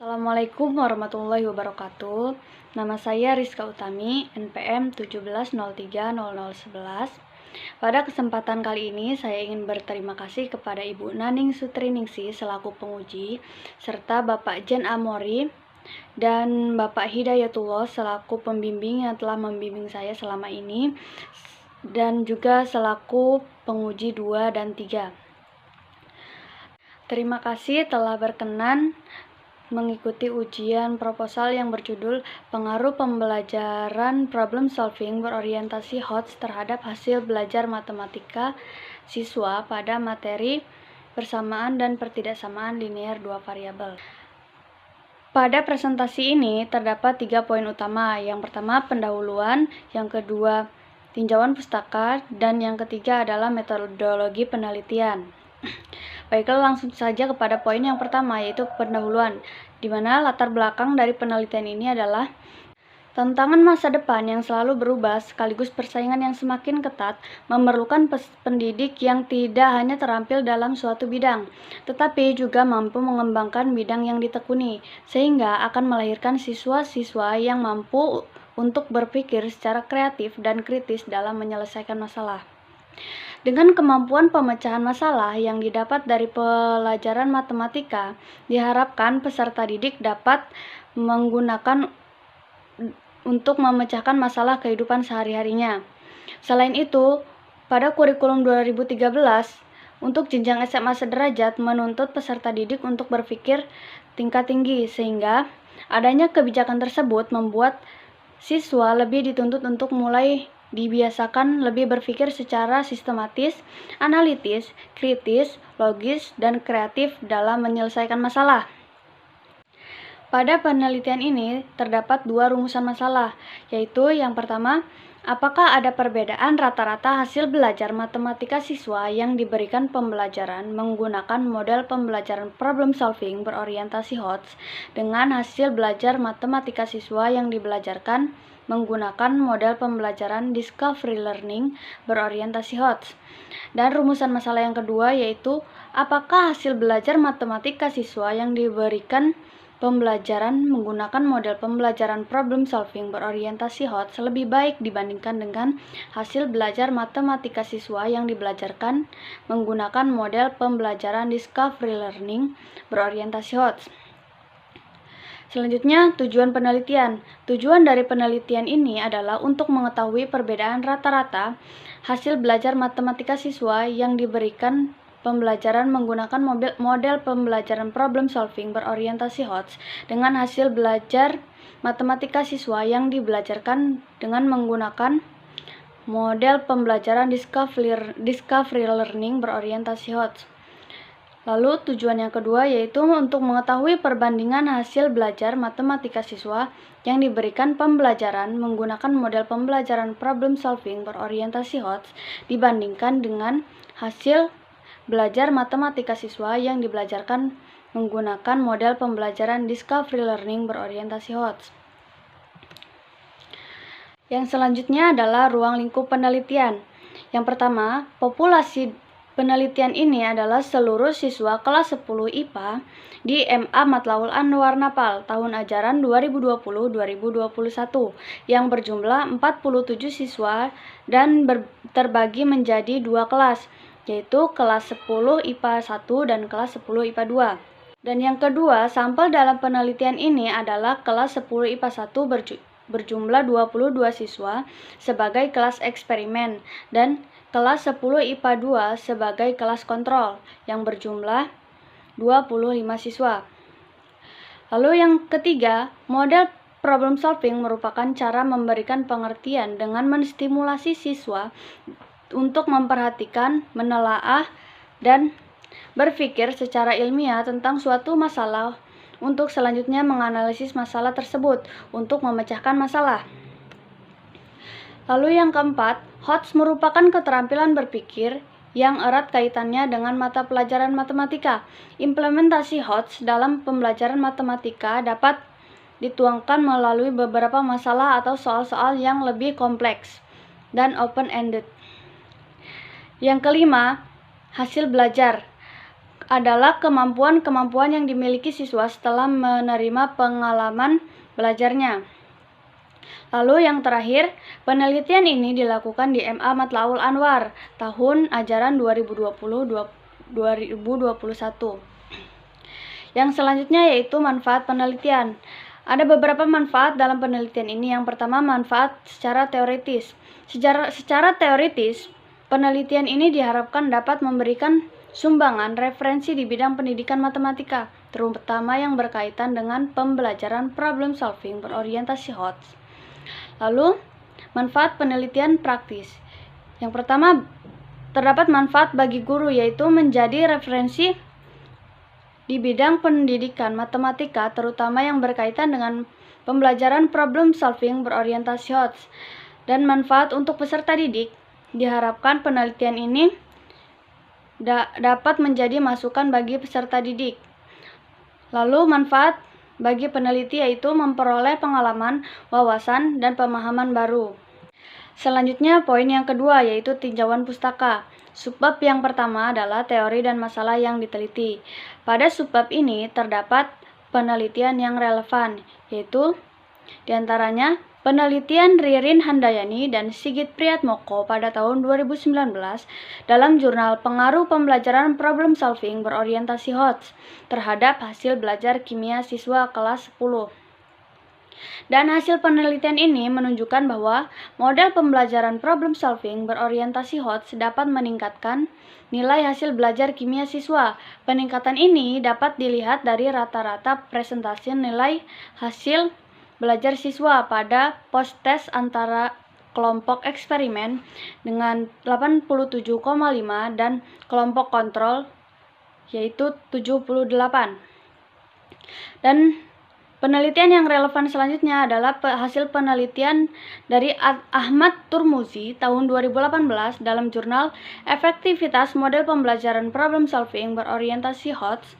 Assalamualaikum warahmatullahi wabarakatuh. Nama saya Rizka Utami, NPM 17030011. Pada kesempatan kali ini saya ingin berterima kasih kepada Ibu Naning Sutriningsih selaku penguji, serta Bapak Jen Amori dan Bapak Hidayatullah selaku pembimbing yang telah membimbing saya selama ini, dan juga selaku penguji 2 dan 3. Terima kasih telah berkenan mengikuti ujian proposal yang berjudul Pengaruh Pembelajaran Problem Solving Berorientasi HOTS terhadap hasil belajar matematika siswa pada materi persamaan dan pertidaksamaan linear 2 variabel. Pada presentasi ini terdapat 3 poin utama. Yang pertama, pendahuluan, yang kedua, tinjauan pustaka, dan yang ketiga adalah metodologi penelitian. Baiklah, langsung saja kepada poin yang pertama, yaitu pendahuluan, di mana latar belakang dari penelitian ini adalah tantangan masa depan yang selalu berubah sekaligus persaingan yang semakin ketat memerlukan pendidik yang tidak hanya terampil dalam suatu bidang, tetapi juga mampu mengembangkan bidang yang ditekuni, sehingga akan melahirkan siswa-siswa yang mampu untuk berpikir secara kreatif dan kritis dalam menyelesaikan masalah. Dengan kemampuan pemecahan masalah yang didapat dari pelajaran matematika, diharapkan peserta didik dapat menggunakan untuk memecahkan masalah kehidupan sehari-harinya. Selain itu, pada kurikulum 2013, untuk jenjang SMA sederajat menuntut peserta didik untuk berpikir tingkat tinggi, sehingga adanya kebijakan tersebut membuat siswa lebih dituntut untuk mulai dibiasakan lebih berpikir secara sistematis, analitis, kritis, logis, dan kreatif dalam menyelesaikan masalah. Pada penelitian ini terdapat 2 rumusan masalah, yaitu yang pertama, apakah ada perbedaan rata-rata hasil belajar matematika siswa yang diberikan pembelajaran menggunakan model pembelajaran problem solving berorientasi HOTS dengan hasil belajar matematika siswa yang dibelajarkan menggunakan model pembelajaran discovery learning berorientasi HOTS. Dan rumusan masalah yang kedua yaitu apakah hasil belajar matematika siswa yang diberikan pembelajaran menggunakan model pembelajaran problem solving berorientasi HOTS lebih baik dibandingkan dengan hasil belajar matematika siswa yang dibelajarkan menggunakan model pembelajaran discovery learning berorientasi HOTS. Selanjutnya, tujuan penelitian. Tujuan dari penelitian ini adalah untuk mengetahui perbedaan rata-rata hasil belajar matematika siswa yang diberikan pembelajaran menggunakan model pembelajaran problem solving berorientasi HOTS dengan hasil belajar matematika siswa yang dibelajarkan dengan menggunakan model pembelajaran discovery learning berorientasi HOTS. Lalu tujuan yang kedua yaitu untuk mengetahui perbandingan hasil belajar matematika siswa yang diberikan pembelajaran menggunakan model pembelajaran problem solving berorientasi HOTS dibandingkan dengan hasil belajar matematika siswa yang dibelajarkan menggunakan model pembelajaran discovery learning berorientasi HOTS. Yang selanjutnya adalah ruang lingkup penelitian. Yang pertama, populasi penelitian ini adalah seluruh siswa kelas 10 IPA di MA Matlaul Anwar Napal tahun ajaran 2020-2021 yang berjumlah 47 siswa dan terbagi menjadi 2 kelas, yaitu kelas 10 IPA 1 dan kelas 10 IPA 2. Dan yang kedua, sampel dalam penelitian ini adalah kelas 10 IPA 1 berjumlah 22 siswa sebagai kelas eksperimen dan kelas 10 IPA 2 sebagai kelas kontrol yang berjumlah 25 siswa. Lalu yang ketiga, model problem solving merupakan cara memberikan pengertian dengan menstimulasi siswa untuk memperhatikan, menelaah, dan berpikir secara ilmiah tentang suatu masalah untuk selanjutnya menganalisis masalah tersebut untuk memecahkan masalah. Lalu yang keempat, HOTS merupakan keterampilan berpikir yang erat kaitannya dengan mata pelajaran matematika. Implementasi HOTS dalam pembelajaran matematika dapat dituangkan melalui beberapa masalah atau soal-soal yang lebih kompleks dan open-ended. Yang kelima, hasil belajar. adalah kemampuan-kemampuan yang dimiliki siswa setelah menerima pengalaman belajarnya. Lalu yang terakhir, penelitian ini dilakukan di MA Matlaul Anwar tahun ajaran 2020-2021. Yang selanjutnya yaitu manfaat penelitian. Ada beberapa manfaat dalam penelitian ini. Yang pertama, manfaat secara teoritis. Secara teoritis, penelitian ini diharapkan dapat memberikan sumbangan referensi di bidang pendidikan matematika, terutama yang berkaitan dengan pembelajaran problem solving berorientasi HOTS. Lalu, manfaat penelitian praktis. Yang pertama, terdapat manfaat bagi guru, yaitu menjadi referensi di bidang pendidikan matematika, terutama yang berkaitan dengan pembelajaran problem solving berorientasi HOTS. Dan manfaat untuk peserta didik, diharapkan penelitian ini dapat menjadi masukan bagi peserta didik. Lalu manfaat bagi peneliti yaitu memperoleh pengalaman, wawasan, dan pemahaman baru. Selanjutnya poin yang kedua yaitu tinjauan pustaka. Subbab yang pertama adalah teori dan masalah yang diteliti. Pada subbab ini terdapat penelitian yang relevan, yaitu diantaranya penelitian Ririn Handayani dan Sigit Priatmoko pada tahun 2019 dalam jurnal Pengaruh Pembelajaran Problem Solving Berorientasi HOTS terhadap hasil belajar kimia siswa kelas 10. Dan hasil penelitian ini menunjukkan bahwa model pembelajaran problem solving berorientasi HOTS dapat meningkatkan nilai hasil belajar kimia siswa. Peningkatan ini dapat dilihat dari rata-rata presentasi nilai hasil belajar siswa pada post-test antara kelompok eksperimen dengan 87,5 dan kelompok kontrol yaitu 78. Dan penelitian yang relevan selanjutnya adalah hasil penelitian dari Ahmad Turmuzi tahun 2018 dalam jurnal Efektivitas Model Pembelajaran Problem Solving Berorientasi HOTS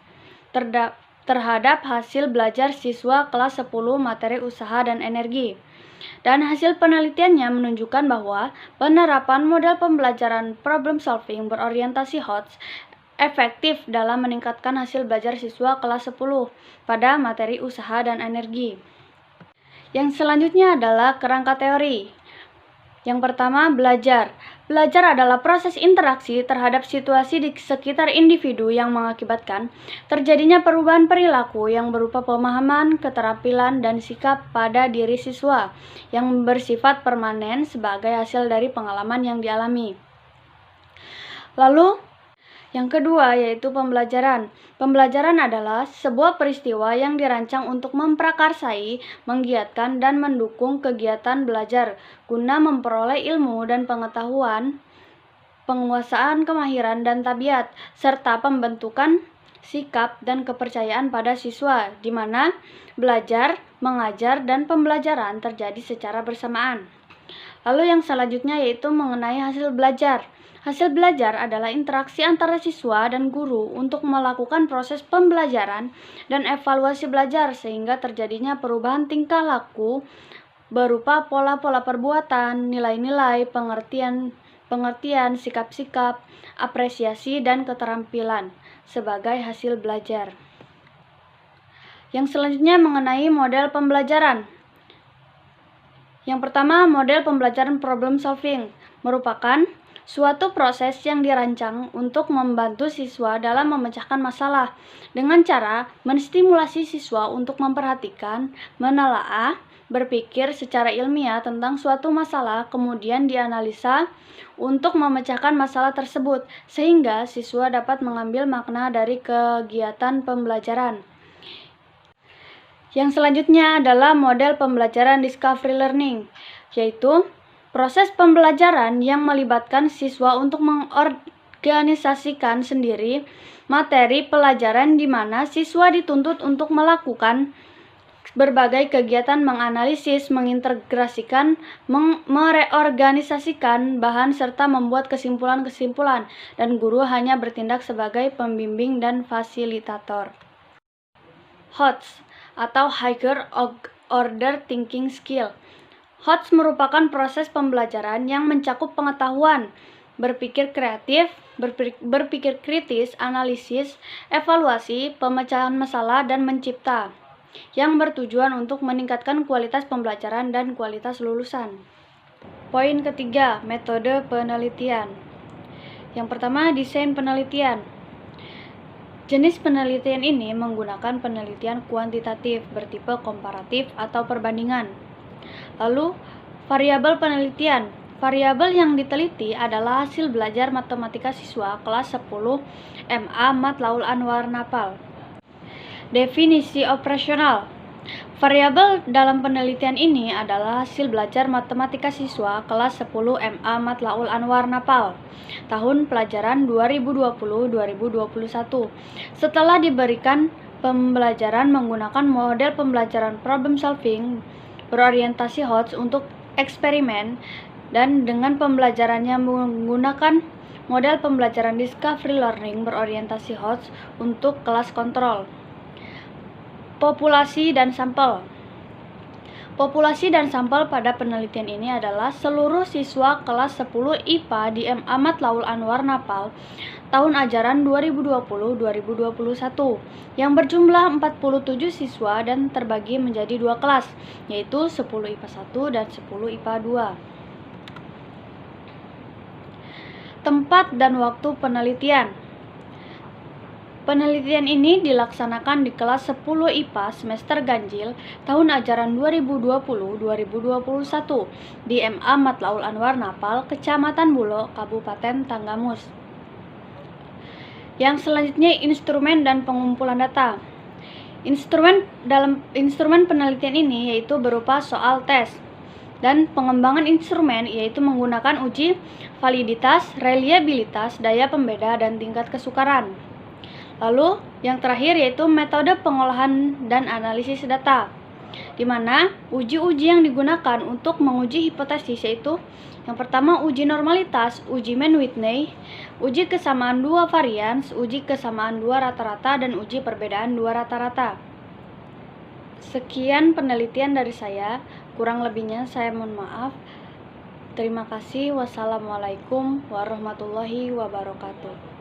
terhadap hasil belajar siswa kelas 10 materi usaha dan energi. Dan hasil penelitiannya menunjukkan bahwa penerapan model pembelajaran problem solving berorientasi HOTS efektif dalam meningkatkan hasil belajar siswa kelas 10 pada materi usaha dan energi. Yang selanjutnya adalah kerangka teori. Yang pertama, belajar. Belajar adalah proses interaksi terhadap situasi di sekitar individu yang mengakibatkan terjadinya perubahan perilaku yang berupa pemahaman, keterampilan, dan sikap pada diri siswa yang bersifat permanen sebagai hasil dari pengalaman yang dialami. Lalu, yang kedua yaitu pembelajaran. Pembelajaran adalah sebuah peristiwa yang dirancang untuk memprakarsai, menggiatkan, dan mendukung kegiatan belajar guna memperoleh ilmu dan pengetahuan, penguasaan kemahiran dan tabiat, serta pembentukan sikap dan kepercayaan pada siswa, di mana belajar, mengajar, dan pembelajaran terjadi secara bersamaan. Lalu yang selanjutnya yaitu mengenai hasil belajar. Hasil belajar adalah interaksi antara siswa dan guru untuk melakukan proses pembelajaran dan evaluasi belajar sehingga terjadinya perubahan tingkah laku berupa pola-pola perbuatan, nilai-nilai, pengertian, sikap-sikap, apresiasi, dan keterampilan sebagai hasil belajar. Yang selanjutnya mengenai model pembelajaran. Yang pertama, model pembelajaran problem solving merupakan suatu proses yang dirancang untuk membantu siswa dalam memecahkan masalah dengan cara menstimulasi siswa untuk memperhatikan, menelaah, berpikir secara ilmiah tentang suatu masalah, kemudian dianalisa untuk memecahkan masalah tersebut, sehingga siswa dapat mengambil makna dari kegiatan pembelajaran. Yang selanjutnya adalah model pembelajaran discovery learning, yaitu proses pembelajaran yang melibatkan siswa untuk mengorganisasikan sendiri materi pelajaran di mana siswa dituntut untuk melakukan berbagai kegiatan menganalisis, mengintegrasikan, mereorganisasikan bahan serta membuat kesimpulan-kesimpulan, dan guru hanya bertindak sebagai pembimbing dan fasilitator. HOTS atau Higher Order Thinking Skill. HOTS merupakan proses pembelajaran yang mencakup pengetahuan, berpikir kreatif, berpikir kritis, analisis, evaluasi, pemecahan masalah, dan mencipta, yang bertujuan untuk meningkatkan kualitas pembelajaran dan kualitas lulusan. Poin ketiga, metode penelitian. Yang pertama, desain penelitian. Jenis penelitian ini menggunakan penelitian kuantitatif bertipe komparatif atau perbandingan. Lalu, variabel penelitian. Variabel yang diteliti adalah hasil belajar matematika siswa kelas 10 MA Matlaul Anwar Napal. Definisi operasional. Variabel dalam penelitian ini adalah hasil belajar matematika siswa kelas 10 MA Matlaul Anwar Napal tahun pelajaran 2020-2021 setelah diberikan pembelajaran menggunakan model pembelajaran problem solving berorientasi HOTS untuk eksperimen dan dengan pembelajarannya menggunakan model pembelajaran discovery learning berorientasi HOTS untuk kelas kontrol. Populasi dan sampel. Populasi dan sampel pada penelitian ini adalah seluruh siswa kelas 10 IPA di MA Matlaul Anwar Napal tahun ajaran 2020-2021 yang berjumlah 47 siswa dan terbagi menjadi dua kelas, yaitu 10 IPA 1 dan 10 IPA 2. Tempat dan waktu penelitian. Penelitian ini dilaksanakan di kelas 10 IPA semester ganjil tahun ajaran 2020-2021 di MA Matlaul Anwar Napal, Kecamatan Bulo, Kabupaten Tanggamus. Yang selanjutnya, instrumen dan pengumpulan data. Instrumen penelitian ini yaitu berupa soal tes dan pengembangan instrumen yaitu menggunakan uji validitas, reliabilitas, daya pembeda, dan tingkat kesukaran. Lalu, yang terakhir yaitu metode pengolahan dan analisis data, di mana uji-uji yang digunakan untuk menguji hipotesis yaitu yang pertama uji normalitas, uji Mann-Whitney, uji kesamaan dua varians, uji kesamaan dua rata-rata, dan uji perbedaan dua rata-rata. Sekian penelitian dari saya, kurang lebihnya saya mohon maaf. Terima kasih. Wassalamualaikum warahmatullahi wabarakatuh.